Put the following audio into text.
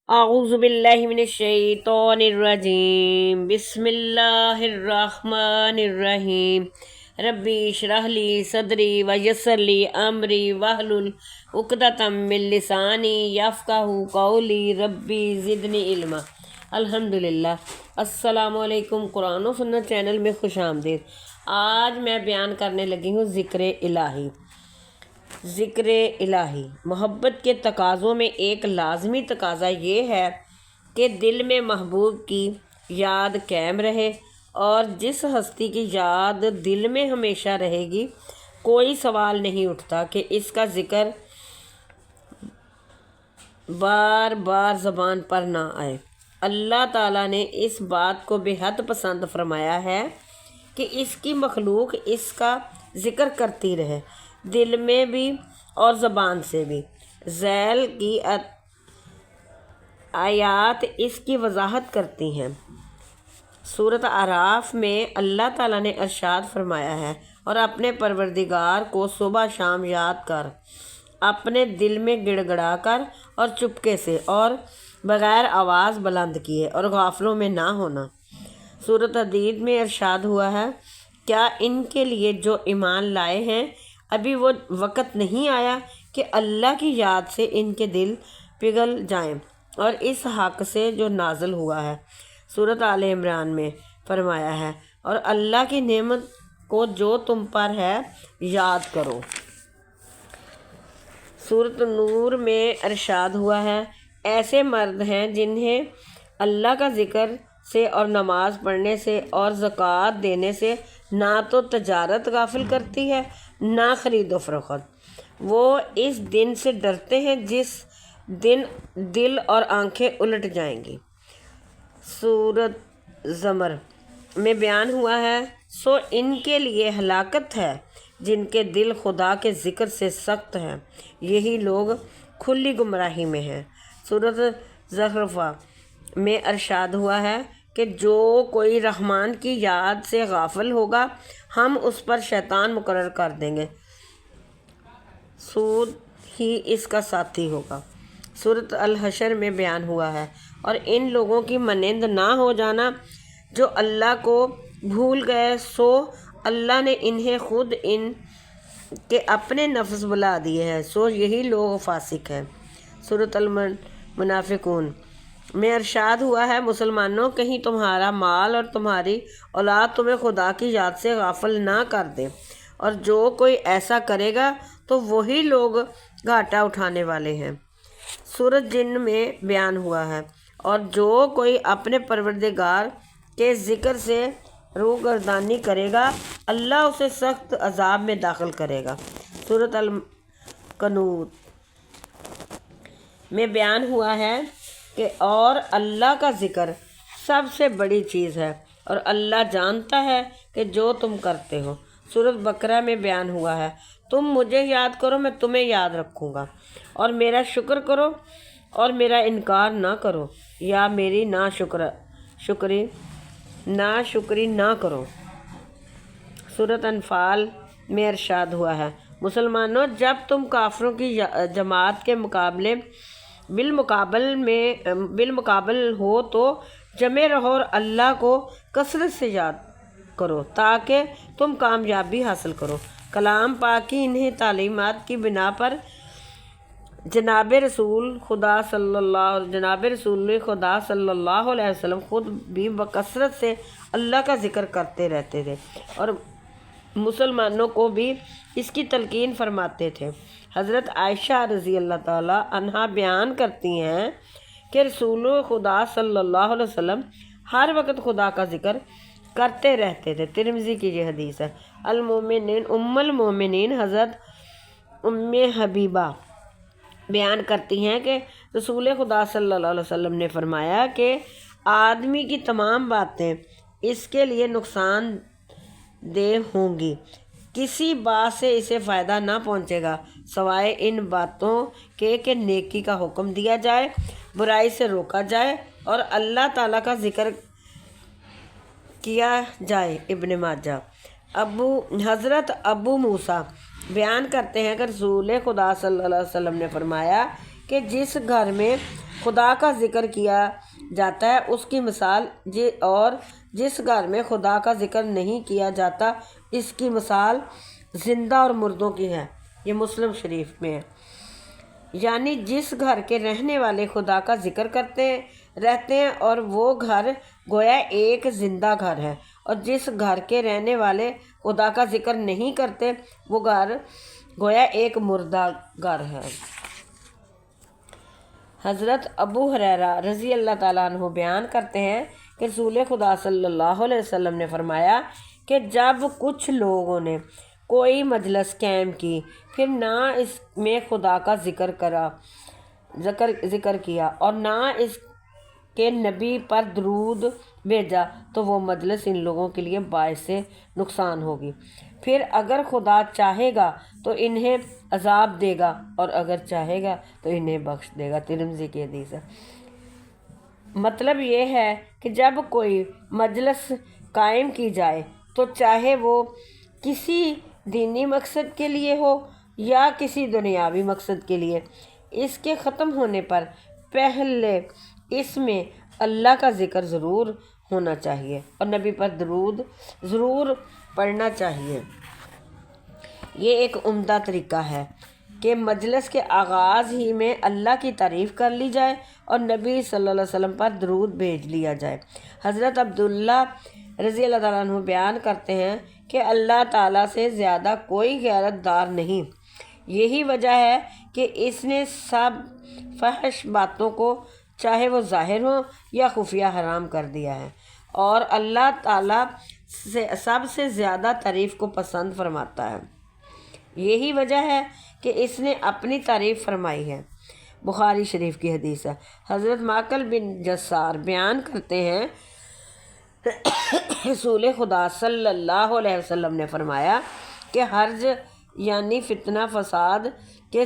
اعوذ باللہ من الشیطان الرجیم بسم اللہ الرحمن الرحیم ربی اشرح لی صدری ویسر لی امری واحلل عقدۃ من لسانی یفقہوا قولی ربی زدنی علما۔ الحمدللہ۔ السلام علیکم، قرآن و سنت چینل میں خوش آمدید۔ آج میں بیان کرنے لگی ہوں ذکر الہی۔ ذکر الہی محبت کے تقاضوں میں ایک لازمی تقاضا یہ ہے کہ دل میں محبوب کی یاد قائم رہے، اور جس ہستی کی یاد دل میں ہمیشہ رہے گی کوئی سوال نہیں اٹھتا کہ اس کا ذکر بار بار زبان پر نہ آئے۔ اللہ تعالیٰ نے اس بات کو بے حد پسند فرمایا ہے کہ اس کی مخلوق اس کا ذکر کرتی رہے، دل میں بھی اور زبان سے بھی۔ ذیل کی آیات اس کی وضاحت کرتی ہیں۔ سورۃ اعراف میں اللہ تعالیٰ نے ارشاد فرمایا ہے، اور اپنے پروردگار کو صبح شام یاد کر، اپنے دل میں گڑ گڑا کر اور چپکے سے اور بغیر آواز بلند کیے اور غافلوں میں نہ ہونا۔ سورۃ حدید میں ارشاد ہوا ہے، کیا ان کے لیے جو ایمان لائے ہیں ابھی وہ وقت نہیں آیا کہ اللہ کی یاد سے ان کے دل پگھل جائیں، اور اس حق سے جو نازل ہوا ہے۔ سورۃ آل عمران میں فرمایا ہے، اور اللہ کی نعمت کو جو تم پر ہے یاد کرو۔ سورۃ نور میں ارشاد ہوا ہے، ایسے مرد ہیں جنہیں اللہ کا ذکر سے اور نماز پڑھنے سے اور زکوٰۃ دینے سے نہ تو تجارت غافل کرتی ہے نہ خرید و فروخت۔ وہ اس دن سے ڈرتے ہیں جس دن دل اور آنکھیں الٹ جائیں گی۔ سورۃ زمر میں بیان ہوا ہے، سو ان کے لیے ہلاکت ہے جن کے دل خدا کے ذکر سے سخت ہیں، یہی لوگ کھلی گمراہی میں ہیں۔ سورۃ زخرفہ میں ارشاد ہوا ہے کہ جو کوئی رحمان کی یاد سے غافل ہوگا ہم اس پر شیطان مقرر کر دیں گے، سود ہی اس کا ساتھی ہوگا۔ سورۃ الحشر میں بیان ہوا ہے، اور ان لوگوں کی مانند نہ ہو جانا جو اللہ کو بھول گئے، سو اللہ نے انہیں خود ان کے اپنے نفس بلا دیے ہیں، سو یہی لوگ فاسق ہیں۔ سورۃ المنافقون میں ارشاد ہوا ہے، مسلمانوں کہیں تمہارا مال اور تمہاری اولاد تمہیں خدا کی یاد سے غافل نہ کر دے، اور جو کوئی ایسا کرے گا تو وہی لوگ گھاٹا اٹھانے والے ہیں۔ سورۃ جن میں بیان ہوا ہے، اور جو کوئی اپنے پروردگار کے ذکر سے روگردانی کرے گا اللہ اسے سخت عذاب میں داخل کرے گا۔ سورۃ القنوت میں بیان ہوا ہے کہ اور اللہ کا ذکر سب سے بڑی چیز ہے، اور اللہ جانتا ہے کہ جو تم کرتے ہو۔ سورۃ بقرہ میں بیان ہوا ہے، تم مجھے یاد کرو میں تمہیں یاد رکھوں گا، اور میرا شکر کرو اور میرا انکار نہ کرو، یا میری ناشکری نہ کرو۔ سورۃ انفال میں ارشاد ہوا ہے، مسلمانوں جب تم کافروں کی جماعت کے بالمقابل ہو تو جمع رہو اور اللہ کو کثرت سے یاد کرو تاکہ تم کامیابی حاصل کرو۔ کلام پاک کی انہیں تعلیمات کی بنا پر جناب رسول خدا صلی اللہ علیہ وسلم خود بھی بکثرت سے اللہ کا ذکر کرتے رہتے تھے، اور مسلمانوں کو بھی اس کی تلقین فرماتے تھے۔ حضرت عائشہ رضی اللہ تعالیٰ عنہا بیان کرتی ہیں کہ رسول خدا صلی اللہ علیہ وسلم ہر وقت خدا کا ذکر کرتے رہتے تھے۔ ترمذی کی یہ حدیث ہے۔ ام المومنین حضرت ام حبیبہ بیان کرتی ہیں کہ رسول خدا صلی اللہ علیہ وسلم نے فرمایا کہ آدمی کی تمام باتیں اس کے لیے نقصان دہ ہوں گی، کسی بات سے اسے فائدہ نہ پہنچے گا سوائے ان باتوں کے کہ نیکی کا حکم دیا جائے، برائی سے روکا جائے اور اللہ تعالیٰ کا ذکر کیا جائے۔ ابن ماجہ۔ حضرت ابو موسیٰ بیان کرتے ہیں کہ رسول خدا صلی اللہ علیہ وسلم نے فرمایا کہ جس گھر میں خدا کا ذکر کیا جاتا ہے اس کی مثال اور جس گھر میں خدا کا ذکر نہیں کیا جاتا اس کی مثال زندہ اور مردوں کی ہے۔ یہ مسلم شریف میں ہے۔ یعنی جس گھر کے رہنے والے خدا کا ذکر رہتے ہیں اور وہ گھر گویا ایک زندہ گھر ہے، اور جس گھر کے رہنے والے خدا کا ذکر نہیں کرتے وہ گھر گویا ایک مردہ گھر ہے۔ حضرت ابو ہریرہ رضی اللہ تعالیٰ عنہ بیان کرتے ہیں کہ رسول خدا صلی اللہ علیہ وسلم نے فرمایا کہ جب کچھ لوگوں نے کوئی مجلس قائم کی پھر نہ اس میں خدا کا ذکر کیا اور نہ اس کے نبی پر درود بھیجا تو وہ مجلس ان لوگوں کے لیے باعث نقصان ہوگی۔ پھر اگر خدا چاہے گا تو انہیں عذاب دے گا اور اگر چاہے گا تو انہیں بخش دے گا۔ ترمذی کی حدیث ہے۔ مطلب یہ ہے کہ جب کوئی مجلس قائم کی جائے تو چاہے وہ کسی دینی مقصد کے لیے ہو یا کسی دنیاوی مقصد کے لیے، اس کے ختم ہونے پر پہلے اس میں اللہ کا ذکر ضرور ہونا چاہیے اور نبی پر درود ضرور پڑھنا چاہیے۔ یہ ایک عمدہ طریقہ ہے کہ مجلس کے آغاز ہی میں اللہ کی تعریف کر لی جائے اور نبی صلی اللہ علیہ وسلم پر درود بھیج لیا جائے۔ حضرت عبداللہ رضی اللہ تعالیٰ عنہ بیان کرتے ہیں کہ اللہ تعالیٰ سے زیادہ کوئی غیرت دار نہیں، یہی وجہ ہے کہ اس نے سب فحش باتوں کو چاہے وہ ظاہر ہوں یا خفیہ حرام کر دیا ہے، اور اللہ تعالیٰ سب سے زیادہ تعریف کو پسند فرماتا ہے۔ یہی وجہ ہے کہ اس نے اپنی تعریف فرمائی ہے۔ بخاری شریف کی حدیث ہے۔ حضرت معقل بن جسار بیان کرتے ہیں رسول خدا صلی اللہ علیہ وسلم نے فرمایا کہ حرج یعنی فتنہ فساد کے